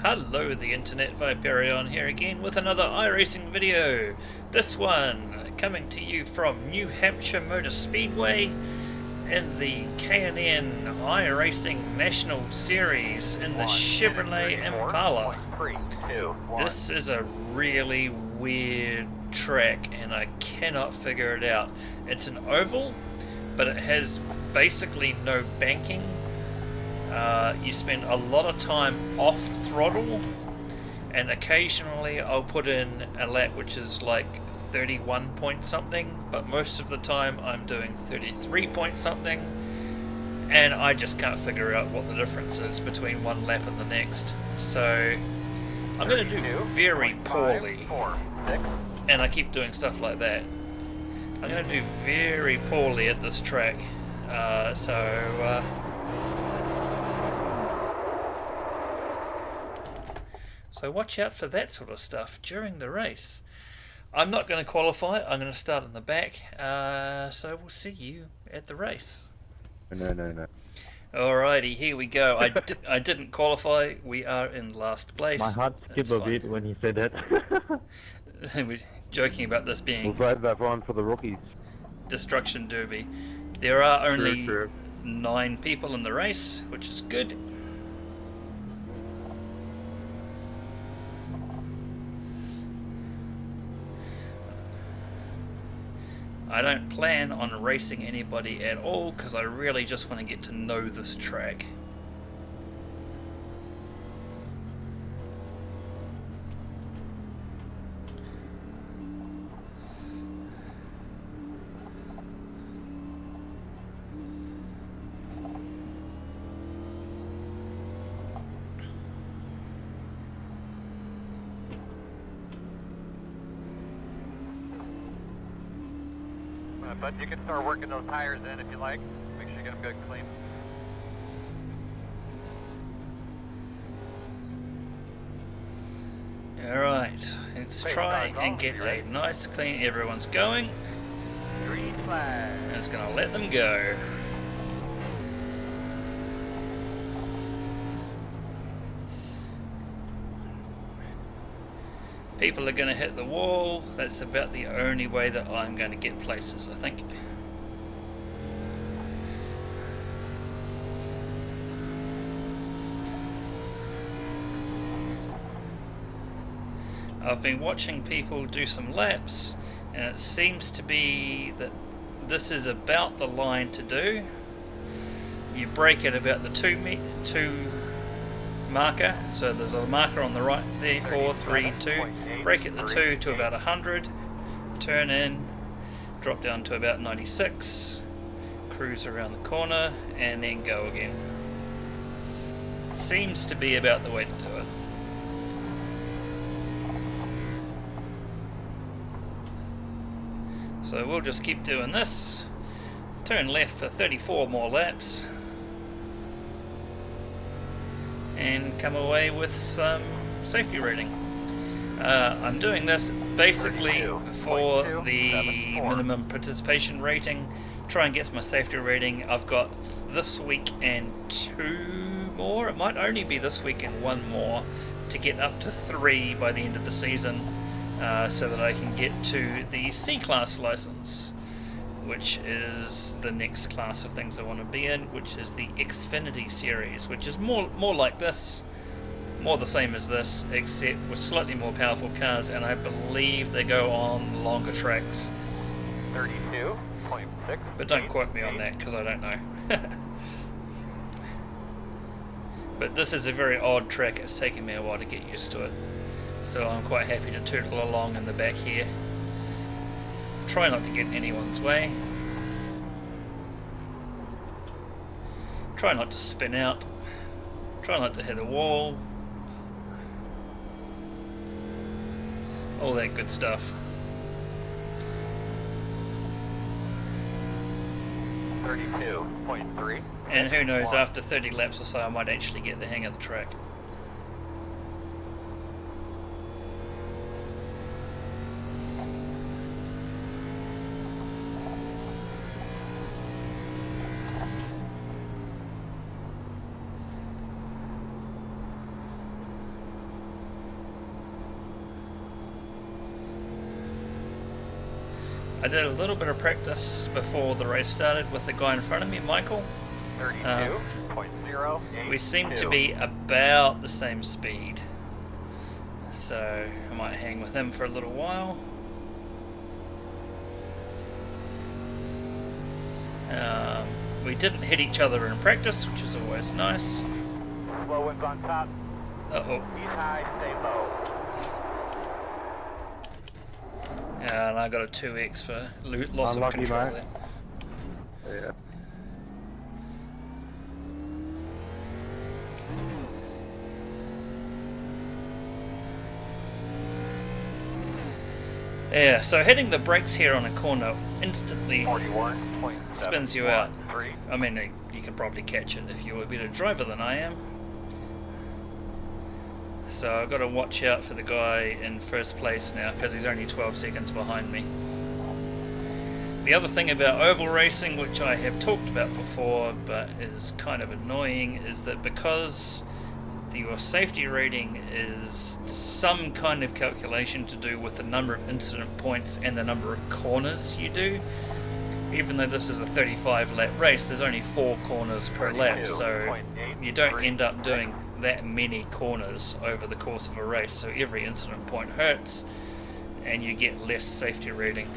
Hello the internet, Viperion here again with another iRacing video. This one coming to you from New Hampshire Motor Speedway in the K&N iRacing National Series in the Chevrolet Impala. This is a really weird track and I cannot figure it out. It's an oval, but it has basically no banking. You spend a lot of time off throttle, and occasionally I'll put in a lap which is like 31 point something, but most of the time I'm doing 33 point something, and I just can't figure out what the difference is between one lap and the next. So I'm going to do very poorly, and I keep doing stuff like that. I'm going to do very poorly at this track, So watch out for that sort of stuff during the race. I'm not going to qualify, I'm going to start in the back, so we'll see you at the race. No. Alrighty, here we go. I didn't qualify, we are in last place. My heart skipped a bit when he said that. We're joking about this being we'll save that one for the rookies. Destruction Derby. There are only True. 9 people in the race, which is good. I don't plan on racing anybody at all because I really just want to get to know this track. But you can start working those tires in if you like. Make sure you get them good and clean. Alright, let's try and get a nice clean. Everyone's going. Green flag. And it's going to let them go. People are going to hit the wall. That's about the only way that I'm going to get places, I think. I've been watching people do some laps, and it seems to be that this is about the line to do. You brake at about the 2 marker, so there's a marker on the right there, 4, 3, 2, brake at the 2 to about 100, turn in, drop down to about 96, cruise around the corner, and then go again. Seems to be about the way to do it. So we'll just keep doing this, turn left for 34 more laps, and come away with some safety rating. I'm doing this basically for the minimum participation rating, try and get my safety rating. I've got this week and 2 more, it might only be this week and 1 more, to get up to 3 by the end of the season, so that I can get to the C-Class license, which is the next class of things I want to be in, which is the Xfinity series, which is more like this, more the same as this, except with slightly more powerful cars, and I believe they go on longer tracks. 32.6. But don't quote me on that, because I don't know. But this is a very odd track, it's taken me a while to get used to it. So I'm quite happy to tootle along in the back here. Try not to get in anyone's way. Try not to spin out. Try not to hit a wall. All that good stuff. 32.3. And who knows, after 30 laps or so I might actually get the hang of the track. I did a little bit of practice before the race started with the guy in front of me, Michael. 32.082. We seem to be about the same speed, so I might hang with him for a little while. We didn't hit each other in practice, which is always nice. Low winds on top. Uh-oh. East high, stay low. And I got a 2x for loss of Unlucky, control mate. there. Yeah. Yeah, so hitting the brakes here on a corner instantly 41.713. spins you out. I mean, you can probably catch it if you're a better driver than I am. So I've got to watch out for the guy in first place now because he's only 12 seconds behind me. The other thing about oval racing, which I have talked about before but is kind of annoying, is that because your safety rating is some kind of calculation to do with the number of incident points and the number of corners you do. Even though this is a 35 lap race, there's only 4 corners per lap, so you don't end up doing that many corners over the course of a race, so every incident point hurts and you get less safety rating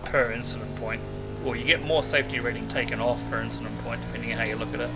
per incident point, or you get more safety rating taken off per incident point depending on how you look at it,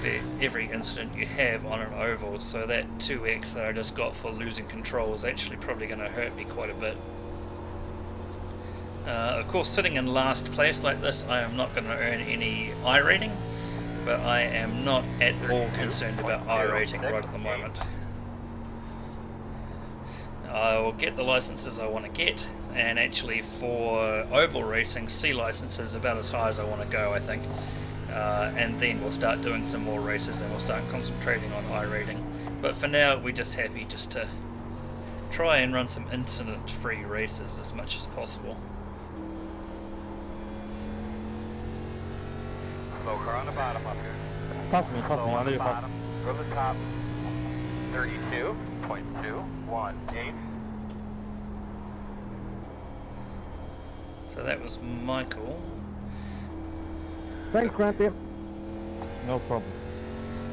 for every incident you have on an oval. So that 2x that I just got for losing control is actually probably going to hurt me quite a bit. Of course, sitting in last place like this, I am not going to earn any I rating, but I am not at all concerned about I rating right at the moment. I will get the licenses I want to get, and actually for oval racing, C license is about as high as I want to go, I think. And then we'll start doing some more races and we'll start concentrating on I rating. But for now, we're just happy just to try and run some incident-free races as much as possible. Low car on the bottom up here. Pass me, Low I'll on the leave it. bottom. Go to the top. 32.218. So that was Michael. Thanks, Granty. No problem.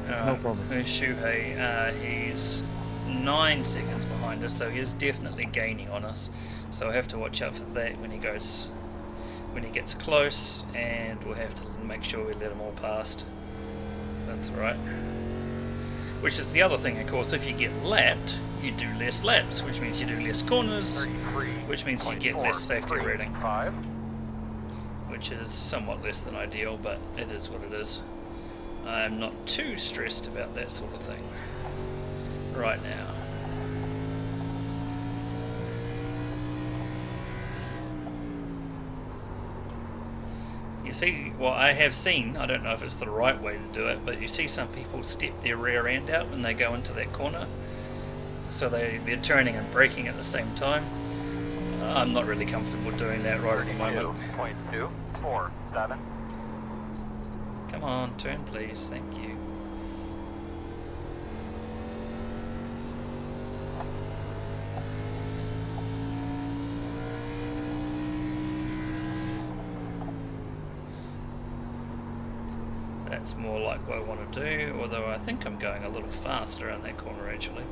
No problem. Who's Shuhei? He's 9 seconds behind us, so he's definitely gaining on us. So I have to watch out for that when he gets close, and we'll have to make sure we let him all past. That's right. Which is the other thing, of course, if you get lapped, you do less laps, which means you do less corners, which means you get less safety rating. 5. Which is somewhat less than ideal, but it is what it is. I'm not too stressed about that sort of thing right now. You see, well, I have seen, I don't know if it's the right way to do it, but you see some people step their rear end out when they go into that corner. So they're turning and braking at the same time. I'm not really comfortable doing that right at the moment. 32.247. Come on, turn please, thank you. That's more like what I want to do, although I think I'm going a little fast around that corner actually.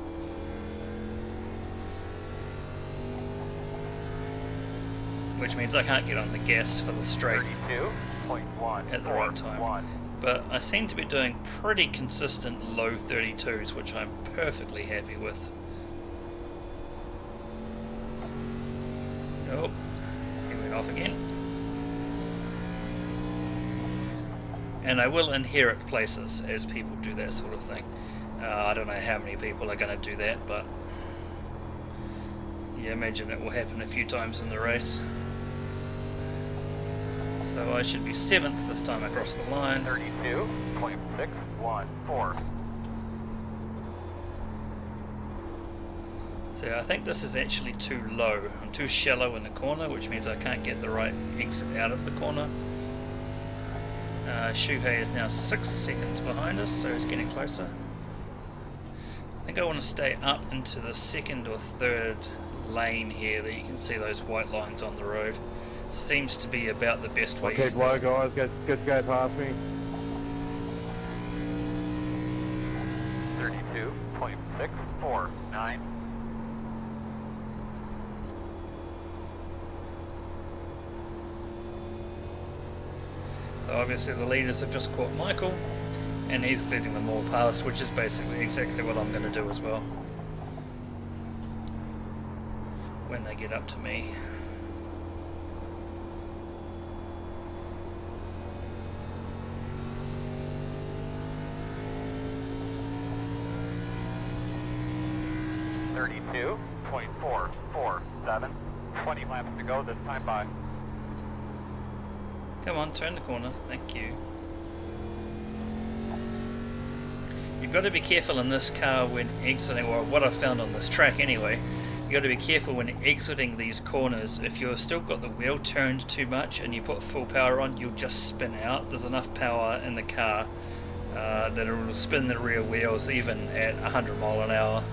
Which means I can't get on the gas for the straight 32.1 at the right time. But I seem to be doing pretty consistent low 32s, which I'm perfectly happy with. Oh, he went off again. And I will inherit places as people do that sort of thing. I don't know how many people are going to do that, but yeah, imagine it will happen a few times in the race. So I should be 7th this time across the line. 32.614. So I think this is actually too low. I'm too shallow in the corner, which means I can't get the right exit out of the corner. Shuhei is now 6 seconds behind us, so he's getting closer. I think I want to stay up into the 2nd or 3rd lane here, that you can see those white lines on the road. seems to be about the best way. I'll keep low, guys. Get to go past me. 32.649. So obviously the leaders have just caught Michael, and he's leading them all past, which is basically exactly what I'm going to do as well when they get up to me. .447. 20 laps to go this time by. Come on, turn the corner. Thank you. You've got to be careful in this car when exiting, or what I've found on this track anyway. You've got to be careful when exiting these corners. If you've still got the wheel turned too much and you put full power on, you'll just spin out. There's enough power in the car that it will spin the rear wheels even at 100 mile an hour.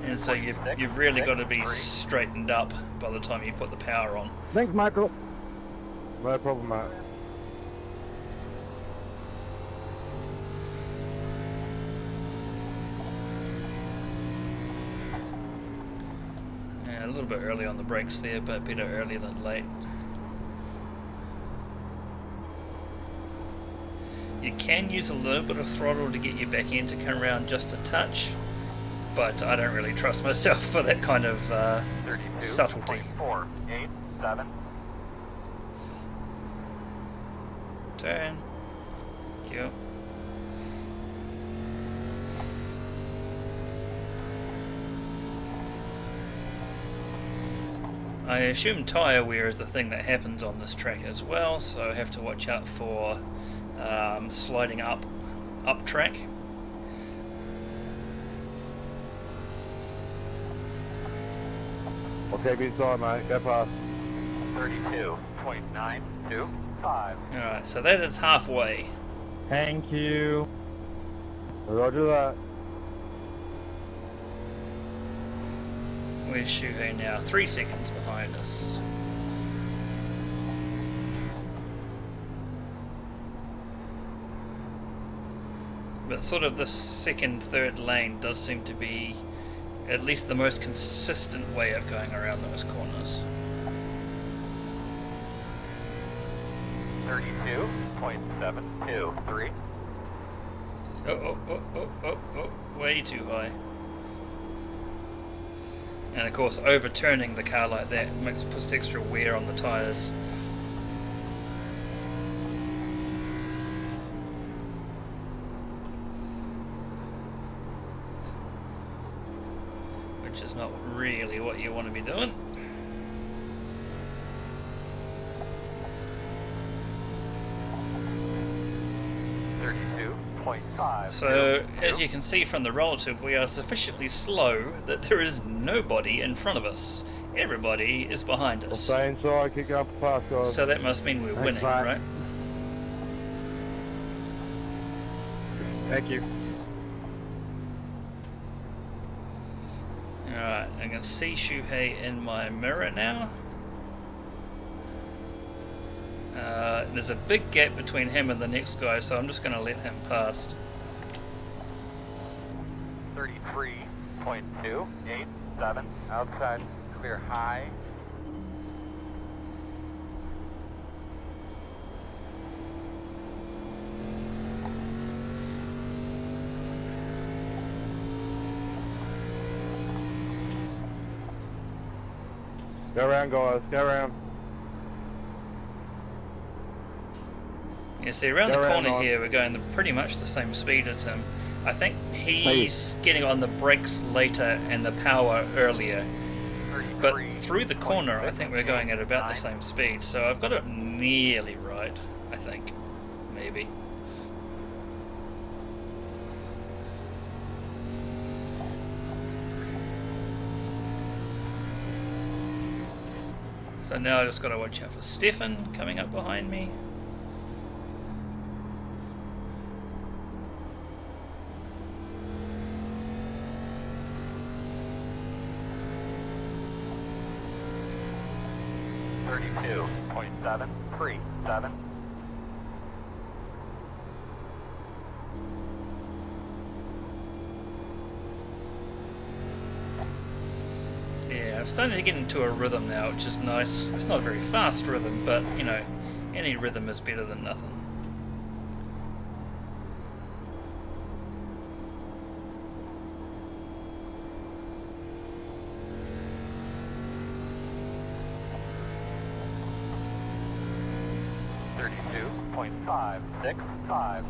And so you've really got to be straightened up by the time you put the power on. Thanks, Michael. No problem, mate. Yeah, a little bit early on the brakes there, but better early than late. You can use a little bit of throttle to get you back in to come around just a touch, but I don't really trust myself for that kind of subtlety. 32.487. Turn. Thank you. I assume tyre wear is a thing that happens on this track as well, so I have to watch out for sliding up track. I'll keep inside, mate. Go past. 32.925. Alright, so that is halfway. Thank you. Roger that. Where's Shuhei now? 3 seconds behind us. But sort of the second, third lane does seem to be at least the most consistent way of going around those corners. 32.723. Oh, way too high. And of course, overturning the car like that puts extra wear on the tyres. Which is not really what you want to be doing. So, as you can see from the relative, we are sufficiently slow that there is nobody in front of us. Everybody is behind I'll us. stay inside, keep going past, guys. So that must mean we're Thanks, winning, mate. right? Thank you. Alright, I can see Shuhei in my mirror now. There's a big gap between him and the next guy, so I'm just going to let him past. 33.287. Outside clear high. Go around, guys. Go around. You see, around Go the around corner on. here, we're going pretty much the same speed as him. I think he's getting on the brakes later and the power earlier. But through the corner, I think we're going at about the same speed. So I've got it nearly right, I think. Maybe. So now I just got to watch out for Stefan coming up behind me. 737. Yeah, I'm starting to get into a rhythm now, which is nice. It's not a very fast rhythm, but, you know, any rhythm is better than nothing. .565.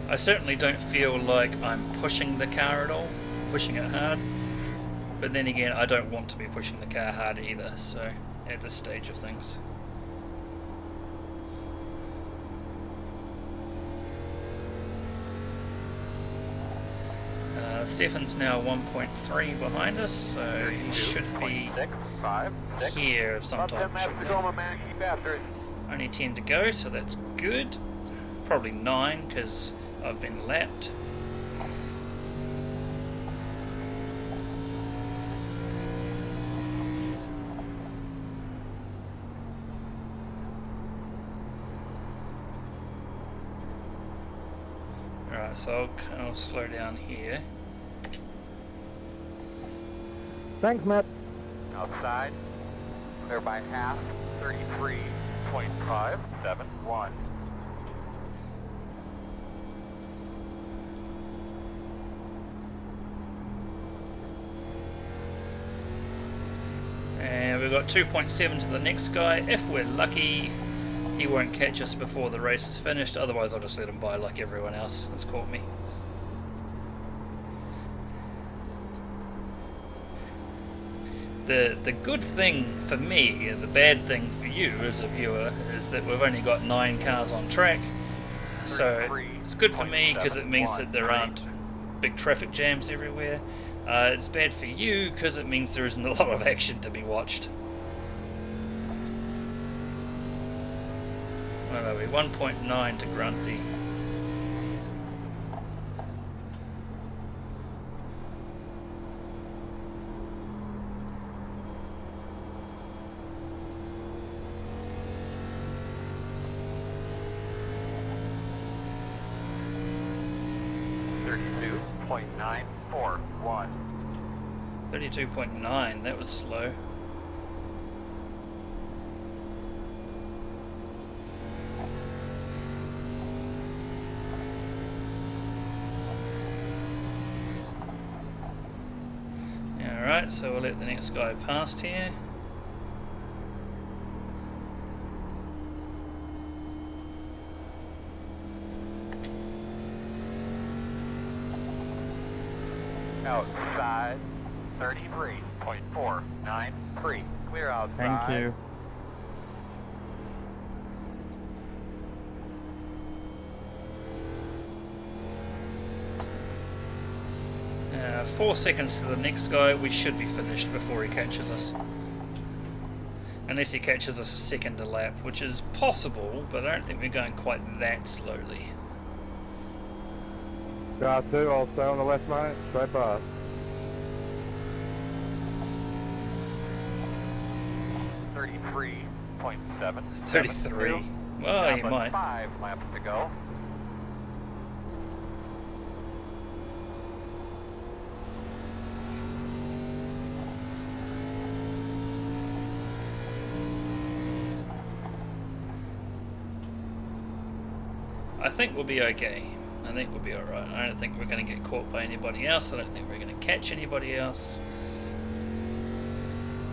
I certainly don't feel like I'm pushing the car at all, pushing it hard. But then again, I don't want to be pushing the car hard either, so at this stage of things. Stefan's now 1.3 behind us, so he should be here sometime, shouldn't he? Only 10 to go, so that's good. Probably 9, because I've been lapped. Alright, so I'll slow down here. Thanks, Matt. Outside, clear by half, 33.571. And we've got 2.7 to the next guy. If we're lucky, he won't catch us before the race is finished. Otherwise, I'll just let him by like everyone else has caught me. The good thing for me, and the bad thing for you as a viewer, is that we've only got 9 cars on track. So it's good for me because it means that there aren't big traffic jams everywhere. It's bad for you because it means there isn't a lot of action to be watched. Where are we? 1.9 to Grundy. .941. 32.9, that was slow. Alright, so we'll let the next guy past here. Outside, 33.493. Clear outside. Thank you. Uh, 4 seconds to the next guy. We should be finished before he catches us. Unless he catches us a second a lap, which is possible, but I don't think we're going quite that slowly. Car 2, I'll stay on the left, mate. Straight past. 33.7. 33. Well, you might. 5 laps to go. I think we'll be okay. I think we'll be alright. I don't think we're going to get caught by anybody else. I don't think we're going to catch anybody else.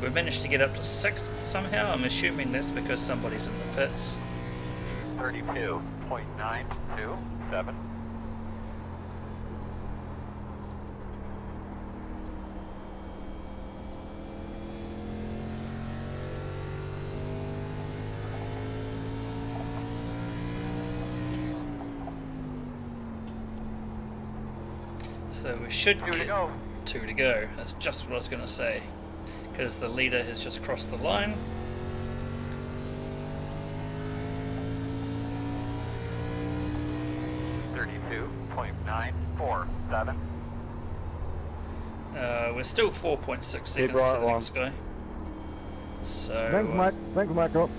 We've managed to get up to 6th somehow. I'm assuming that's because somebody's in the pits. 32.927. So we should 2 to get go. 2 to go. That's just what I was going to say. Because the leader has just crossed the line. .947. We're still 4.6 seconds right to the on. next guy. So Thanks, Mike. Thanks, Michael.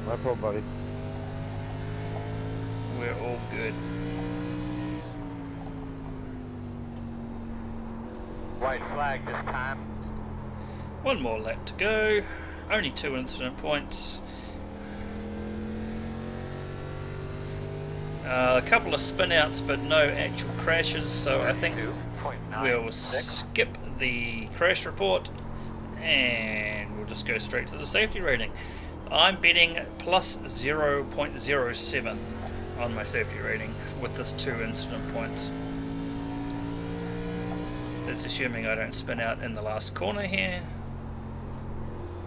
No problem, buddy. we're all good. White flag this time. One more lap to go. Only 2 incident points. A couple of spin outs, but no actual crashes, so I think we'll skip the crash report and we'll just go straight to the safety rating. I'm betting plus 0.07 on my safety rating with this 2 incident points. That's assuming I don't spin out in the last corner here.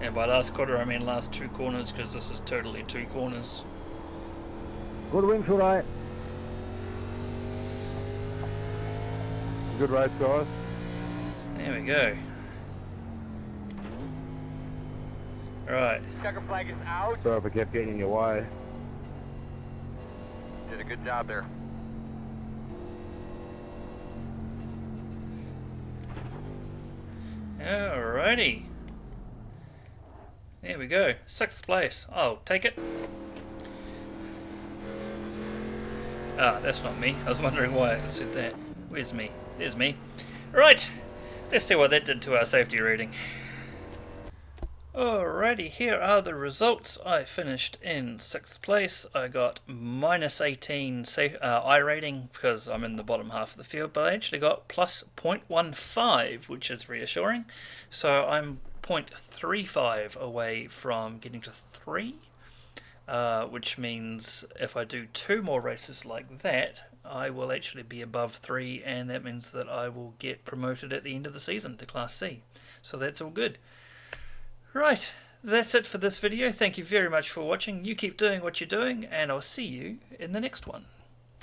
And by last corner I mean last 2 corners, because this is totally 2 corners. Good windshield right. Good race, guys. There we go. Right. Checker flag is out. Sorry if I kept getting in your way. Did a good job there. Alrighty. There we go. 6th place. I'll take it. Ah, that's not me. I was wondering why it said that. Where's me? There's me. Right. Let's see what that did to our safety rating. Alrighty, here are the results. I finished in 6th place. I got minus 18 I rating because I'm in the bottom half of the field, but I actually got plus 0.15, which is reassuring. So I'm 0.35 away from getting to 3, which means if I do 2 more races like that, I will actually be above 3, and that means that I will get promoted at the end of the season to Class C. So that's all good. Right, that's it for this video. Thank you very much for watching. You keep doing what you're doing, and I'll see you in the next one.